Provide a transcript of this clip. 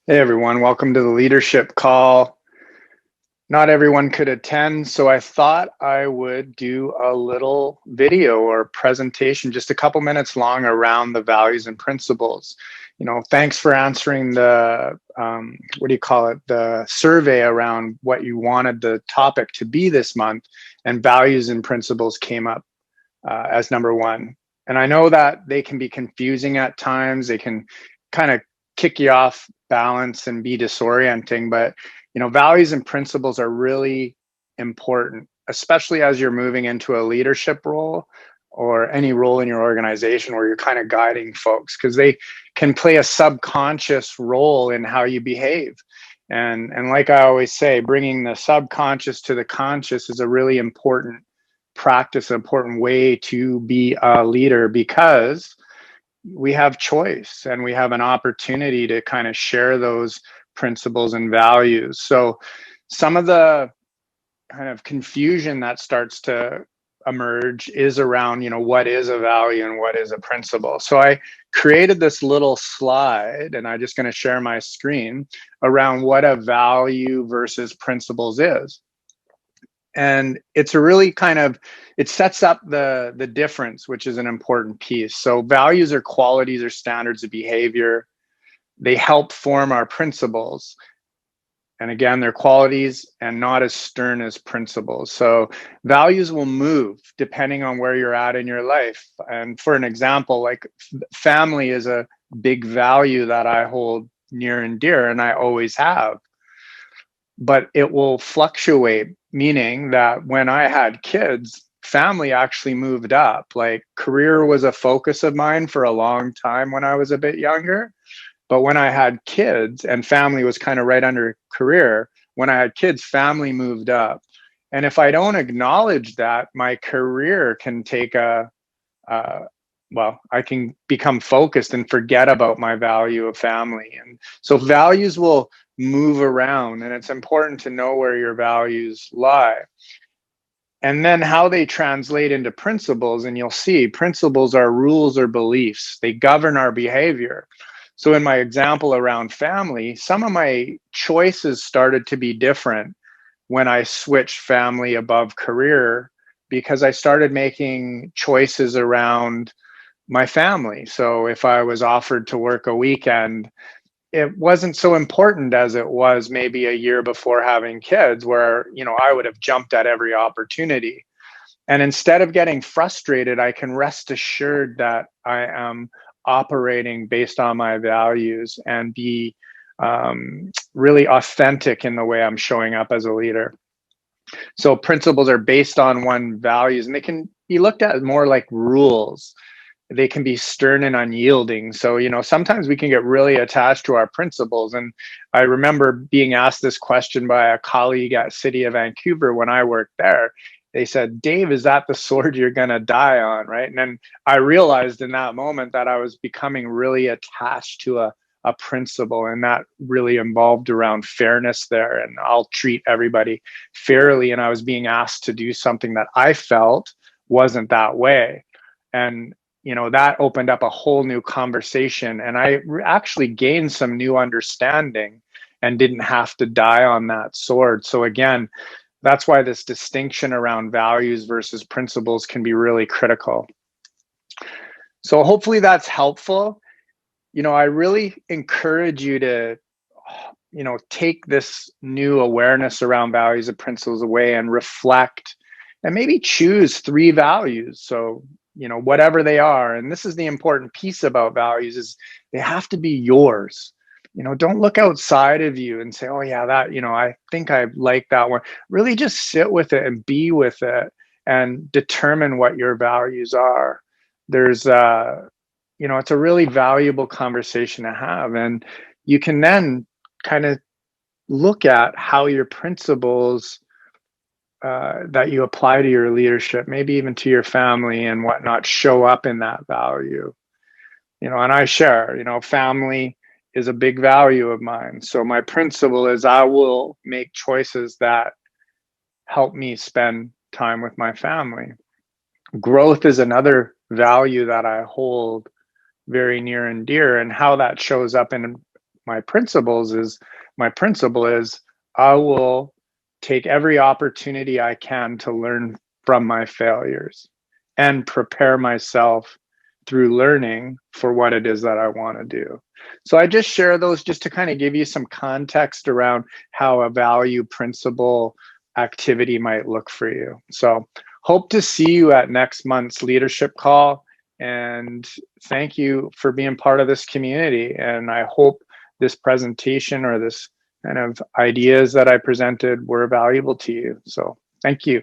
Hey everyone, welcome to the leadership call. Not everyone could attend, so I thought I would do a little video or presentation, just a couple minutes long, around the values and principles. Thanks for answering the, what do you call it, the survey around what you wanted the topic to be this month, and values and principles came up as number one. And I know that they can be confusing at times. They can kind of kick you off balance and be disorienting, but values and principles are really important, especially as you're moving into a leadership role or any role in your organization where you're kind of guiding folks, because they can play a subconscious role in how you behave. And like I always say, bringing the subconscious to the conscious is a really important practice, an important way to be a leader, because we have choice and we have an opportunity to kind of share those principles and values. So some of the kind of confusion that starts to emerge is around, what is a value and what is a principle. So I created this little slide, and I'm just going to share my screen around what a value versus principles is. And it's a really kind of, it sets up the difference, which is an important piece. So values are qualities or standards of behavior. They help form our principles. And again, they're qualities and not as stern as principles. So values will move depending on where you're at in your life. And for an example, like family is a big value that I hold near and dear, and I always have. But it will fluctuate, meaning that when I had kids, family actually moved up. Like, career was a focus of mine for a long time when I was a bit younger. But when I had kids, and family was kind of right under career, when I had kids, family moved up. And if I don't acknowledge that, my career can take uh, I can become focused and forget about my value of family. And so values will move around, and it's important to know where your values lie. And then how they translate into principles. And you'll see principles are rules or beliefs, they govern our behavior. So in my example around family, some of my choices started to be different when I switched family above career, because I started making choices around my family. So if I was offered to work a weekend, it wasn't so important as it was maybe a year before having kids, where, I would have jumped at every opportunity. And instead of getting frustrated, I can rest assured that I am operating based on my values and be really authentic in the way I'm showing up as a leader. So principles are based on one values, and they can be looked at more like rules. They can be stern and unyielding. So, sometimes we can get really attached to our principles. And I remember being asked this question by a colleague at City of Vancouver when I worked there. They said, "Dave, is that the sword you're going to die on?" Right. And then I realized in that moment that I was becoming really attached to a principle, and that really involved around fairness there. And I'll treat everybody fairly. And I was being asked to do something that I felt wasn't that way. And that opened up a whole new conversation, and I actually gained some new understanding and didn't have to die on that sword. So again, that's why this distinction around values versus principles can be really critical. So hopefully that's helpful. I really encourage you to take this new awareness around values and principles away and reflect, and maybe choose 3 values. So, whatever they are. And this is the important piece about values, is they have to be yours. Don't look outside of you and say, "Oh yeah, that, I think I like that one." Really just sit with it and be with it and determine what your values are. There's it's a really valuable conversation to have. And you can then kind of look at how your principles that you apply to your leadership, maybe even to your family and whatnot, show up in that value. And I share, family is a big value of mine. So my principle is I will make choices that help me spend time with my family. Growth is another value that I hold very near and dear, and how that shows up in my principles is, my principle is, I will take every opportunity I can to learn from my failures and prepare myself through learning for what it is that I want to do. So I just share those just to kind of give you some context around how a value principle activity might look for you. So hope to see you at next month's leadership call. And thank you for being part of this community. And I hope this presentation or this kind of ideas that I presented were valuable to you. So thank you.